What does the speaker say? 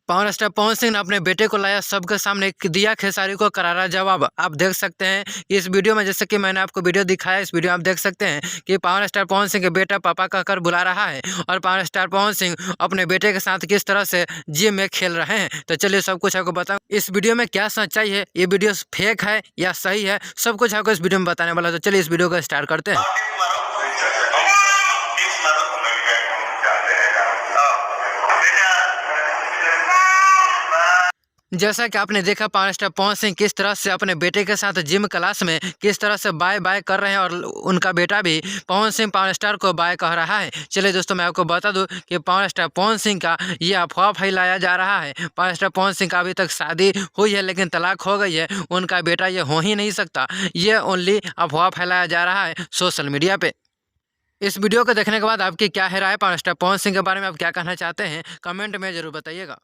Power star Pawan Singh ने अपने बेटे को लाया सबके सामने, दिया खेसारी को करारा जवाब। आप देख सकते हैं इस वीडियो में, जैसे कि मैंने आपको वीडियो दिखाया, इस वीडियो में आप देख सकते हैं कि पावर स्टार पवन सिंह के बेटा पापा कहकर बुला रहा है और पावर स्टार पवन सिंह अपने बेटे के साथ किस तरह से जिम में खेल रहे हैं। तो चलिए सब कुछ आपको बताऊं इस वीडियो में क्या सच्चाई है, ये वीडियो फेक है या सही है, सब कुछ आपको इस वीडियो में बताने वाला। तो चलिए इस वीडियो को स्टार्ट करते हैं। जैसा कि आपने देखा पावर स्टार पवन सिंह किस तरह से अपने बेटे के साथ जिम क्लास में किस तरह से बाय बाय कर रहे हैं और उनका बेटा भी पवन सिंह पावर स्टार को बाय कह रहा है। चलिए दोस्तों मैं आपको बता दूं कि पावर स्टार पवन सिंह का ये अफवाह फैलाया जा रहा है। पावर स्टार पवन सिंह का अभी तक शादी हुई है लेकिन तलाक हो गई है, उनका बेटा ये हो ही नहीं सकता। ये ओनली अफवाह फैलाया जा रहा है सोशल मीडिया पे। इस वीडियो को देखने के बाद आपकी क्या है राय, पावर स्टार पवन सिंह के बारे में आप क्या कहना चाहते हैं, कमेंट में जरूर बताइएगा।